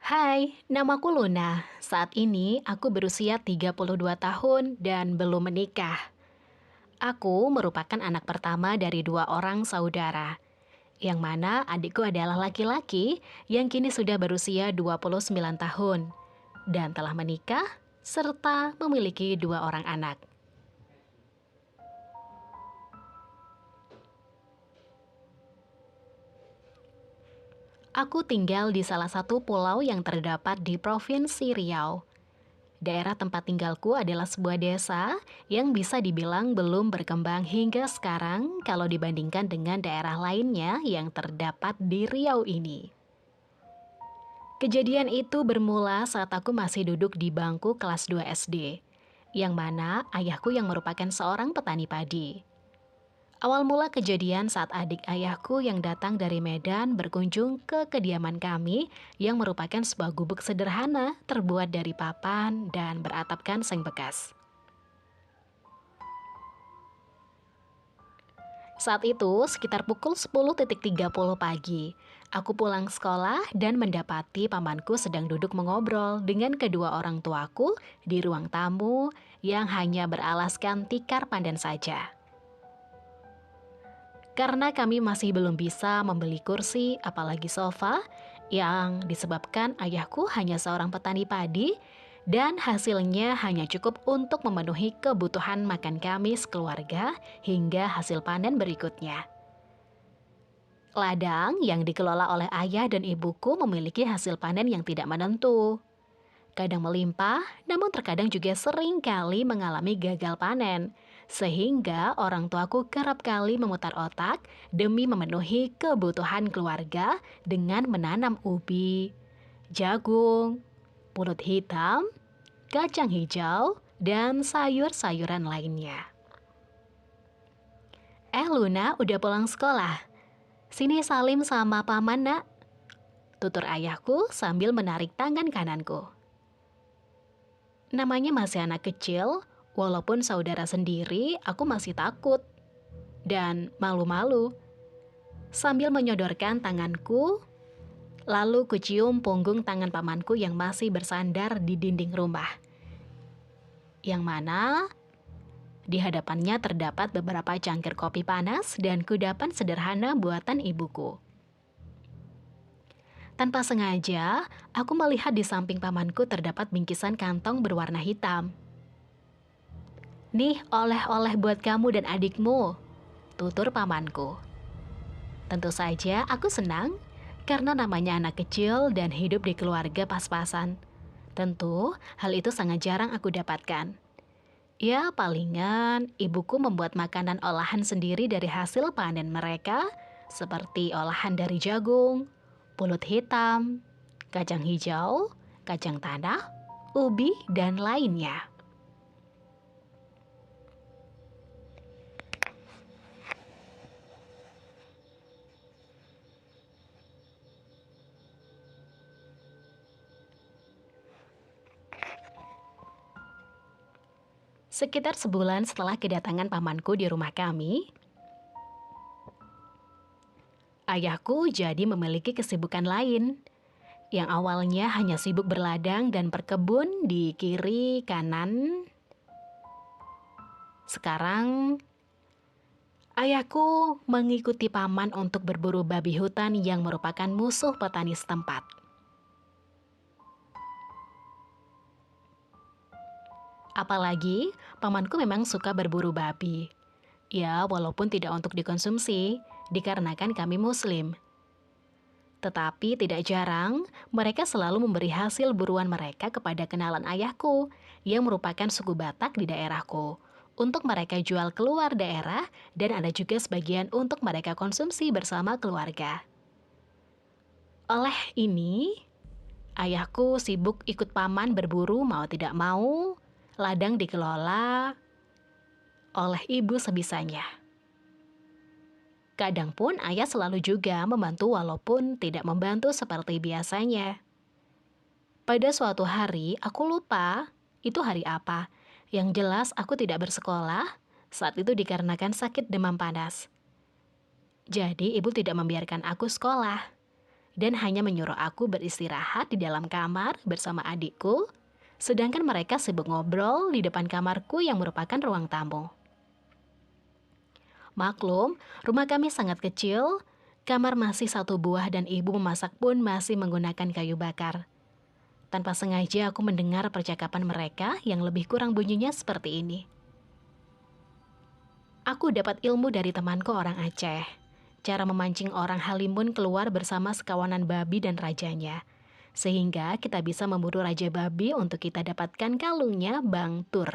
Hai, namaku Luna. Saat ini aku berusia 32 tahun dan belum menikah. Aku merupakan anak pertama dari dua orang saudara, yang mana adikku adalah laki-laki yang kini sudah berusia 29 tahun dan telah menikah serta memiliki dua orang anak. Aku tinggal di salah satu pulau yang terdapat di Provinsi Riau. Daerah tempat tinggalku adalah sebuah desa yang bisa dibilang belum berkembang hingga sekarang kalau dibandingkan dengan daerah lainnya yang terdapat di Riau ini. Kejadian itu bermula saat aku masih duduk di bangku kelas 2 SD, yang mana ayahku yang merupakan seorang petani padi. Awal mula kejadian saat adik ayahku yang datang dari Medan berkunjung ke kediaman kami yang merupakan sebuah gubuk sederhana terbuat dari papan dan beratapkan seng bekas. Saat itu sekitar pukul 10.30 pagi, aku pulang sekolah dan mendapati pamanku sedang duduk mengobrol dengan kedua orang tuaku di ruang tamu yang hanya beralaskan tikar pandan saja. Karena kami masih belum bisa membeli kursi, apalagi sofa, yang disebabkan ayahku hanya seorang petani padi, dan hasilnya hanya cukup untuk memenuhi kebutuhan makan kami sekeluarga hingga hasil panen berikutnya. Ladang yang dikelola oleh ayah dan ibuku memiliki hasil panen yang tidak menentu. Kadang melimpah, namun terkadang juga sering kali mengalami gagal panen. Sehingga orang tuaku kerap kali memutar otak demi memenuhi kebutuhan keluarga dengan menanam ubi, jagung, pulut hitam, kacang hijau, dan sayur-sayuran lainnya. Luna udah pulang sekolah. Sini salim sama paman nak, tutur ayahku sambil menarik tangan kananku. Namanya masih anak kecil, walaupun saudara sendiri, aku masih takut dan malu-malu. Sambil menyodorkan tanganku, lalu kucium punggung tangan pamanku yang masih bersandar di dinding rumah. Yang mana di hadapannya terdapat beberapa cangkir kopi panas dan kudapan sederhana buatan ibuku. Tanpa sengaja, aku melihat di samping pamanku terdapat bingkisan kantong berwarna hitam. Nih oleh-oleh buat kamu dan adikmu, tutur pamanku. Tentu saja aku senang karena namanya anak kecil dan hidup di keluarga pas-pasan. Tentu hal itu sangat jarang aku dapatkan. Ya palingan ibuku membuat makanan olahan sendiri dari hasil panen mereka seperti olahan dari jagung, pulut hitam, kacang hijau, kacang tanah, ubi, dan lainnya. Sekitar sebulan setelah kedatangan pamanku di rumah kami, ayahku jadi memiliki kesibukan lain. Yang awalnya hanya sibuk berladang dan berkebun di kiri kanan. Sekarang, ayahku mengikuti paman untuk berburu babi hutan yang merupakan musuh petani setempat. Apalagi, pamanku memang suka berburu babi. Ya, walaupun tidak untuk dikonsumsi, dikarenakan kami muslim. Tetapi tidak jarang, mereka selalu memberi hasil buruan mereka kepada kenalan ayahku, yang merupakan suku Batak di daerahku, untuk mereka jual keluar daerah, dan ada juga sebagian untuk mereka konsumsi bersama keluarga. Oleh ini, ayahku sibuk ikut paman berburu mau tidak mau, ladang dikelola oleh ibu sebisanya. Kadang pun ayah selalu juga membantu walaupun tidak membantu seperti biasanya. Pada suatu hari, aku lupa itu hari apa. Yang jelas aku tidak bersekolah saat itu dikarenakan sakit demam panas. Jadi ibu tidak membiarkan aku sekolah. dan hanya menyuruh aku beristirahat di dalam kamar bersama adikku, sedangkan mereka sibuk ngobrol di depan kamarku yang merupakan ruang tamu. Maklum, rumah kami sangat kecil, kamar masih satu buah dan ibu memasak pun masih menggunakan kayu bakar. Tanpa sengaja aku mendengar percakapan mereka yang lebih kurang bunyinya seperti ini. Aku dapat ilmu dari temanku orang Aceh. Cara memancing orang Halimun keluar bersama sekawanan babi dan rajanya. Sehingga kita bisa memburu raja babi untuk kita dapatkan kalungnya Bang Tur.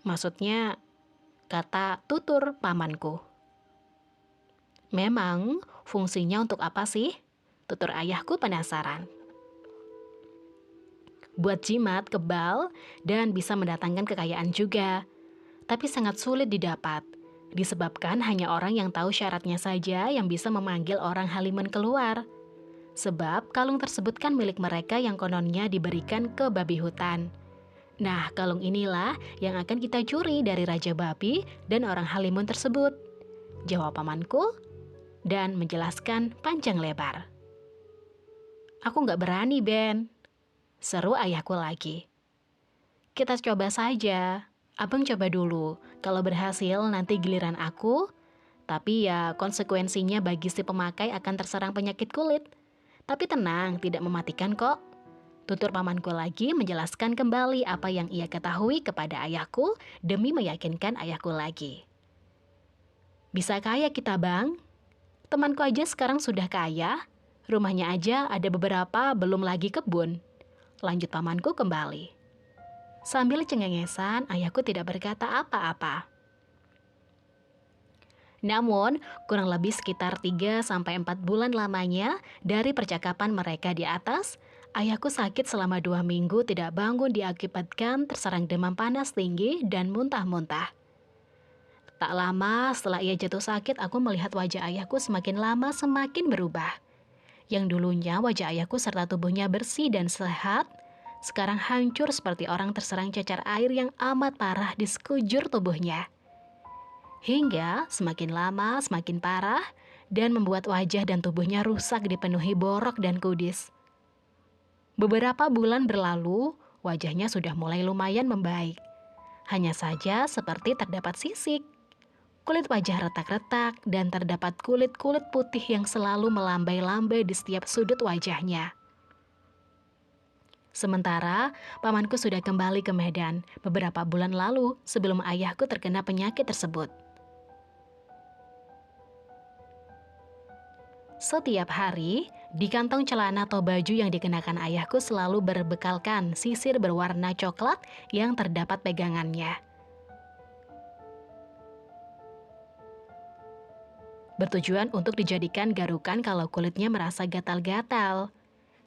Maksudnya, kata tutur pamanku. Memang, fungsinya untuk apa sih? Tutur ayahku penasaran. Buat jimat, kebal, dan bisa mendatangkan kekayaan juga. Tapi sangat sulit didapat, disebabkan hanya orang yang tahu syaratnya saja yang bisa memanggil orang Halimun keluar. Sebab kalung tersebut kan milik mereka yang kononnya diberikan ke babi hutan. Nah, kalung inilah yang akan kita curi dari Raja Babi dan orang Halimun tersebut. Jawab pamanku dan menjelaskan panjang lebar. Aku nggak berani, Ben. Seru ayahku lagi. Kita coba saja. Abang coba dulu. Kalau berhasil nanti giliran aku. Tapi ya konsekuensinya bagi si pemakai akan terserang penyakit kulit. Tapi tenang, tidak mematikan kok. Tutur pamanku lagi menjelaskan kembali apa yang ia ketahui kepada ayahku demi meyakinkan ayahku lagi. Bisa kaya kita, Bang. Temanku aja sekarang sudah kaya. Rumahnya aja ada beberapa, belum lagi kebun. Lanjut pamanku kembali. Sambil cengengesan, ayahku tidak berkata apa-apa. Namun, kurang lebih sekitar 3-4 bulan lamanya dari percakapan mereka di atas, ayahku sakit selama 2 minggu tidak bangun diakibatkan terserang demam panas tinggi dan muntah-muntah. Tak lama setelah ia jatuh sakit, aku melihat wajah ayahku semakin lama semakin berubah. Yang dulunya wajah ayahku serta tubuhnya bersih dan sehat, sekarang hancur seperti orang terserang cacar air yang amat parah di sekujur tubuhnya. Hingga semakin lama semakin parah dan membuat wajah dan tubuhnya rusak dipenuhi borok dan kudis. Beberapa bulan berlalu, wajahnya sudah mulai lumayan membaik. Hanya saja seperti terdapat sisik. Kulit wajah retak-retak dan terdapat kulit-kulit putih yang selalu melambai-lambai di setiap sudut wajahnya. Sementara, pamanku sudah kembali ke Medan beberapa bulan lalu sebelum ayahku terkena penyakit tersebut. Setiap hari, di kantong celana atau baju yang dikenakan ayahku selalu berbekalkan sisir berwarna coklat yang terdapat pegangannya. Bertujuan untuk dijadikan garukan kalau kulitnya merasa gatal-gatal.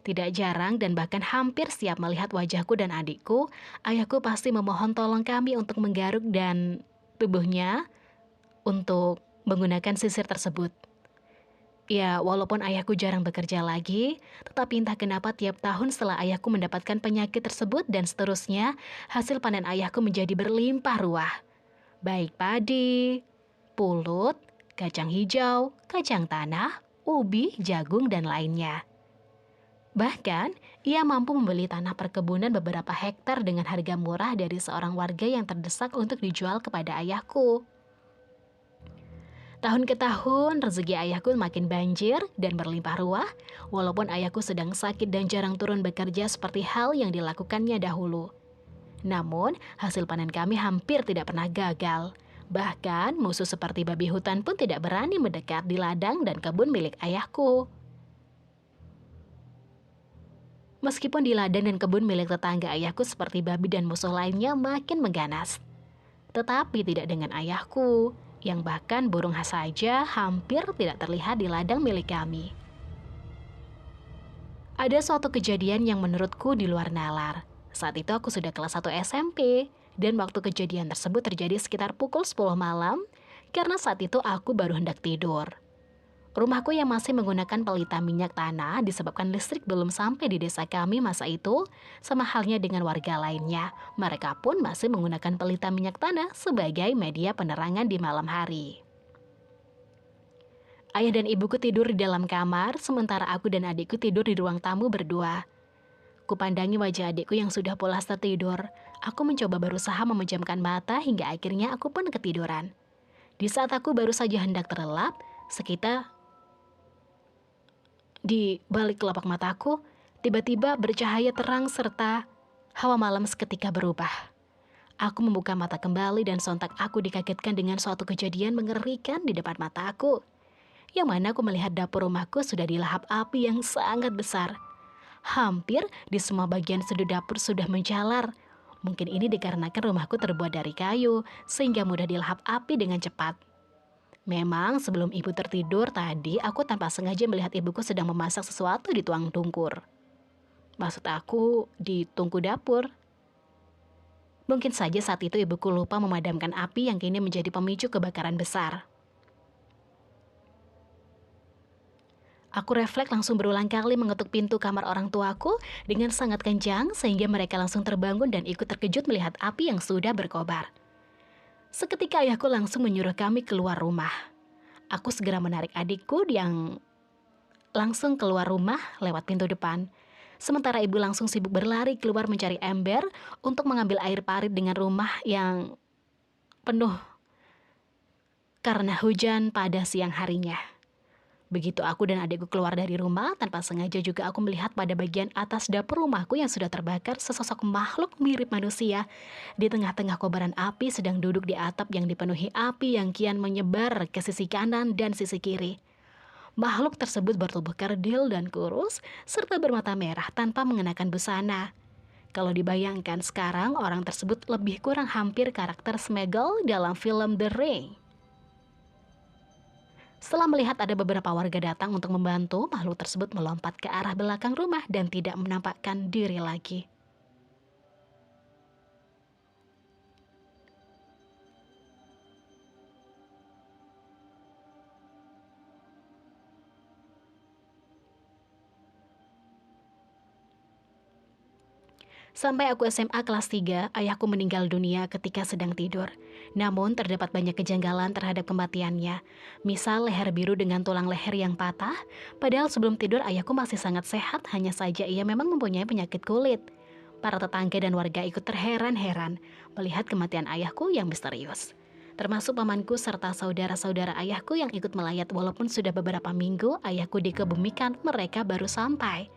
Tidak jarang dan bahkan hampir setiap melihat wajahku dan adikku, ayahku pasti memohon tolong kami untuk menggaruk dan tubuhnya untuk menggunakan sisir tersebut. Ya, walaupun ayahku jarang bekerja lagi, tetapi entah kenapa tiap tahun setelah ayahku mendapatkan penyakit tersebut dan seterusnya, hasil panen ayahku menjadi berlimpah ruah. Baik padi, pulut, kacang hijau, kacang tanah, ubi, jagung, dan lainnya. Bahkan, ia mampu membeli tanah perkebunan beberapa hektar dengan harga murah dari seorang warga yang terdesak untuk dijual kepada ayahku. Tahun ke tahun, rezeki ayahku makin banjir dan berlimpah ruah, walaupun ayahku sedang sakit dan jarang turun bekerja seperti hal yang dilakukannya dahulu. Namun, hasil panen kami hampir tidak pernah gagal. Bahkan, musuh seperti babi hutan pun tidak berani mendekat di ladang dan kebun milik ayahku. Meskipun di ladang dan kebun milik tetangga ayahku seperti babi dan musuh lainnya makin mengganas. Tetapi tidak dengan ayahku, yang bahkan burung saja hampir tidak terlihat di ladang milik kami. Ada suatu kejadian yang menurutku di luar nalar. Saat itu aku sudah kelas 1 SMP, dan waktu kejadian tersebut terjadi sekitar pukul 10 malam, karena saat itu aku baru hendak tidur. Rumahku yang masih menggunakan pelita minyak tanah disebabkan listrik belum sampai di desa kami masa itu, sama halnya dengan warga lainnya. Mereka pun masih menggunakan pelita minyak tanah sebagai media penerangan di malam hari. Ayah dan ibuku tidur di dalam kamar, sementara aku dan adikku tidur di ruang tamu berdua. Kupandangi wajah adikku yang sudah pulas tertidur. Aku mencoba berusaha memejamkan mata hingga akhirnya aku pun ketiduran. Di saat aku baru saja hendak terlelap, sekitar di balik kelopak mataku, tiba-tiba bercahaya terang serta hawa malam seketika berubah. Aku membuka mata kembali dan sontak aku dikagetkan dengan suatu kejadian mengerikan di depan mataku. Yang mana aku melihat dapur rumahku sudah dilahap api yang sangat besar. Hampir di semua bagian sudut dapur sudah menjalar. Mungkin ini dikarenakan rumahku terbuat dari kayu, sehingga mudah dilahap api dengan cepat. Memang sebelum ibu tertidur tadi, aku tanpa sengaja melihat ibuku sedang memasak sesuatu di tuang tungkur. Maksud aku, di tungku dapur. Mungkin saja saat itu ibuku lupa memadamkan api yang kini menjadi pemicu kebakaran besar. Aku refleks langsung berulang kali mengetuk pintu kamar orang tuaku dengan sangat kencang sehingga mereka langsung terbangun dan ikut terkejut melihat api yang sudah berkobar. Seketika ayahku langsung menyuruh kami keluar rumah. Aku segera menarik adikku yang langsung keluar rumah lewat pintu depan. Sementara ibu langsung sibuk berlari keluar mencari ember untuk mengambil air parit dengan rumah yang penuh karena hujan pada siang harinya. Begitu aku dan adikku keluar dari rumah, tanpa sengaja juga aku melihat pada bagian atas dapur rumahku yang sudah terbakar sesosok makhluk mirip manusia. Di tengah-tengah kobaran api sedang duduk di atap yang dipenuhi api yang kian menyebar ke sisi kanan dan sisi kiri. Makhluk tersebut bertubuh kerdil dan kurus, serta bermata merah tanpa mengenakan busana. Kalau dibayangkan sekarang, orang tersebut lebih kurang hampir karakter Sméagol dalam film The Ring. Setelah melihat ada beberapa warga datang untuk membantu, makhluk tersebut melompat ke arah belakang rumah dan tidak menampakkan diri lagi. Sampai aku SMA kelas 3, ayahku meninggal dunia ketika sedang tidur. Namun terdapat banyak kejanggalan terhadap kematiannya. Misal leher biru dengan tulang leher yang patah, padahal sebelum tidur ayahku masih sangat sehat, hanya saja ia memang mempunyai penyakit kulit. Para tetangga dan warga ikut terheran-heran melihat kematian ayahku yang misterius. Termasuk pamanku serta saudara-saudara ayahku yang ikut melayat walaupun sudah beberapa minggu ayahku dikebumikan, mereka baru sampai.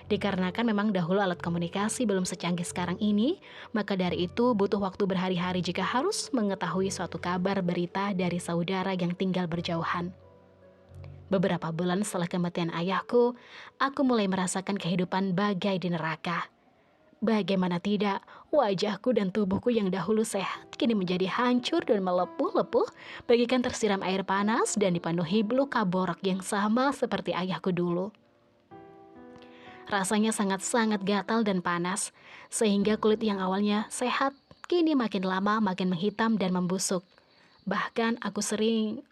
Dikarenakan memang dahulu alat komunikasi belum secanggih sekarang ini, maka dari itu butuh waktu berhari-hari jika harus mengetahui suatu kabar berita dari saudara yang tinggal berjauhan. Beberapa bulan setelah kematian ayahku, aku mulai merasakan kehidupan bagai di neraka. Bagaimana tidak, wajahku dan tubuhku yang dahulu sehat kini menjadi hancur dan melepuh-lepuh bagaikan tersiram air panas dan dipenuhi luka borok yang sama seperti ayahku dulu. Rasanya sangat-sangat gatal dan panas, sehingga kulit yang awalnya sehat, kini makin lama makin menghitam dan membusuk. Bahkan aku sering